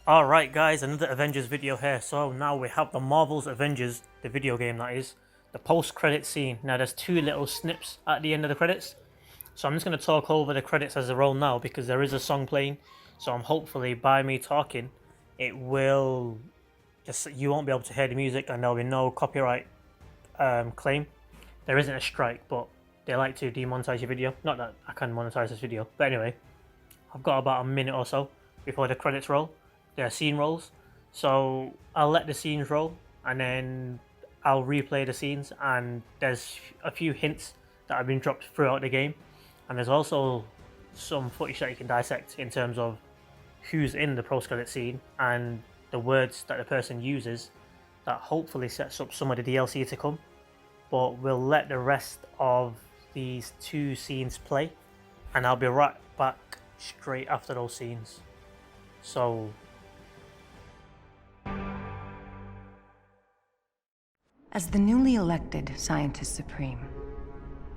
Alright guys, another Avengers video here. So now we have the Marvel's Avengers, the video game that is, the post-credit scene. Now there's two little snips at the end of the credits. So I'm just going to talk over the credits as they roll now because there is a song playing. So I'm hopefully by me talking, it will just, you won't be able to hear the music and there'll be no copyright claim. There isn't a strike, but they like to demonetize your video. Not that I can monetize this video, but anyway, I've got about a minute or so before the credits roll. There are scene rolls, so I'll let the scenes roll and then I'll replay the scenes, and there's a few hints that have been dropped throughout the game, and there's also some footage that you can dissect in terms of who's in the post-credit scene and the words that the person uses that hopefully sets up some of the DLC to come. But we'll let the rest of these two scenes play and I'll be right back straight after those scenes. So as the newly elected Scientist Supreme,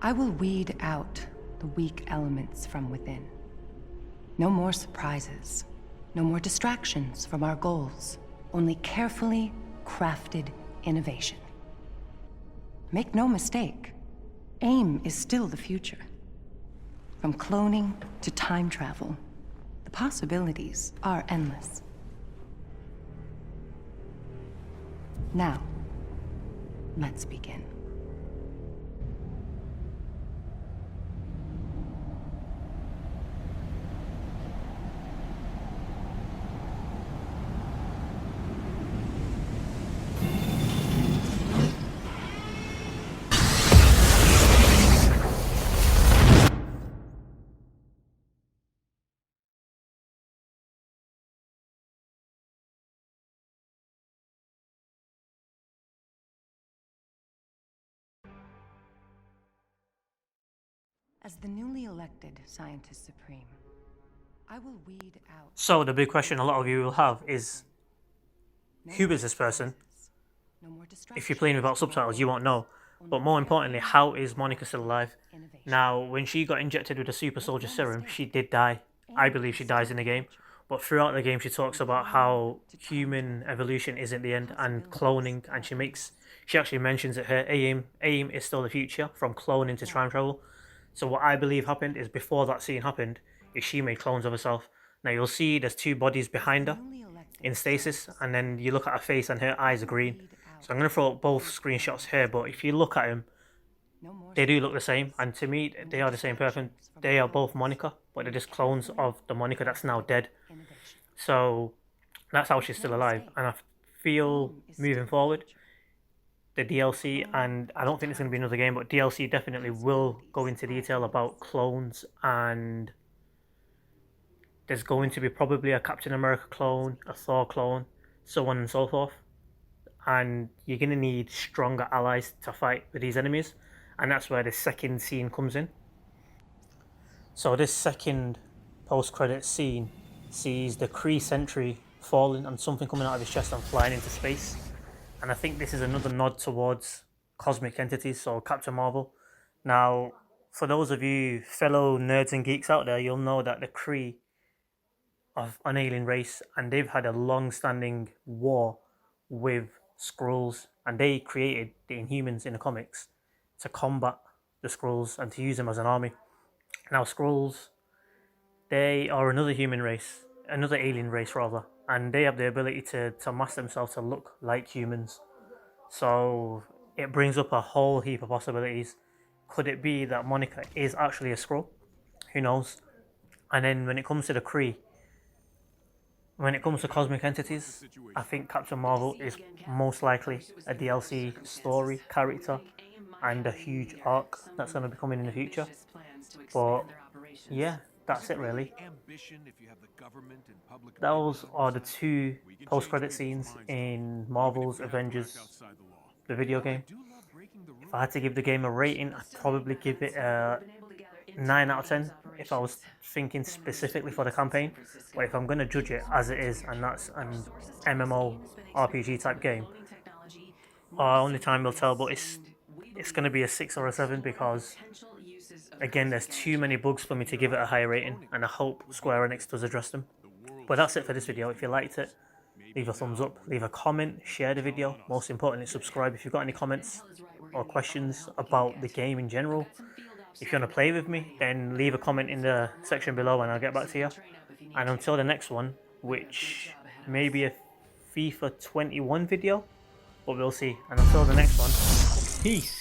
I will weed out the weak elements from within. No more surprises, no more distractions from our goals, only carefully crafted innovation. Make no mistake, AIM is still the future. From cloning to time travel, the possibilities are endless. Now, let's begin. As the newly elected Scientist Supreme, I will weed out... So the big question a lot of you will have is, who is this person? If you're playing without subtitles, you won't know. But more importantly, how is Monica still alive? Now, when she got injected with the super soldier serum, she did die. I believe she dies in the game. But throughout the game, she talks about how human evolution isn't the end and cloning, and she actually mentions it here. AIM is still the future, from cloning to time travel. So what I believe happened is, before that scene happened, is she made clones of herself. Now you'll see there's two bodies behind her in stasis, and then you look at her face and her eyes are green. So I'm going to throw up both screenshots here, but if you look at them, they do look the same, and to me they are the same person. They are both Monica, but they're just clones of the Monica that's now dead. So that's how she's still alive, and I feel moving forward, the DLC, and I don't think it's going to be another game, but DLC definitely will go into detail about clones, and there's going to be probably a Captain America clone, a Thor clone, so on and so forth, and you're going to need stronger allies to fight with these enemies, and that's where the second scene comes in. So this second post-credit scene sees the Kree Sentry falling and something coming out of his chest and flying into space. And I think this is another nod towards cosmic entities, so Captain Marvel. Now, for those of you fellow nerds and geeks out there, you'll know that the Kree are an alien race, and they've had a long-standing war with Skrulls, and they created the Inhumans in the comics to combat the Skrulls and to use them as an army. Now, Skrulls, they are another human race, another alien race rather, and they have the ability to mask themselves to look like humans. So it brings up a whole heap of possibilities. Could it be that Monica is actually a Skrull? Who knows? And then when it comes to the Kree, when it comes to cosmic entities, I think Captain Marvel is most likely a DLC story character and a huge arc that's going to be coming in the future. But yeah, that's it really. Those are the two post-credit scenes in Marvel's Avengers, the video game. If I had to give the game a rating, I'd probably give it a 9 out of 10 if I was thinking specifically for the campaign. But if I'm going to judge it as it is, and that's an MMO RPG type game, only time will tell, but it's going to be a 6 or a 7 because, again, there's too many bugs for me to give it a high rating, and I hope Square Enix does address them. But that's it for this video. If you liked it, leave a thumbs up, leave a comment, share the video. Most importantly, subscribe if you've got any comments or questions about the game in general. If you want to play with me, then leave a comment in the section below and I'll get back to you. And until the next one, which may be a FIFA 21 video, but we'll see. And until the next one, peace.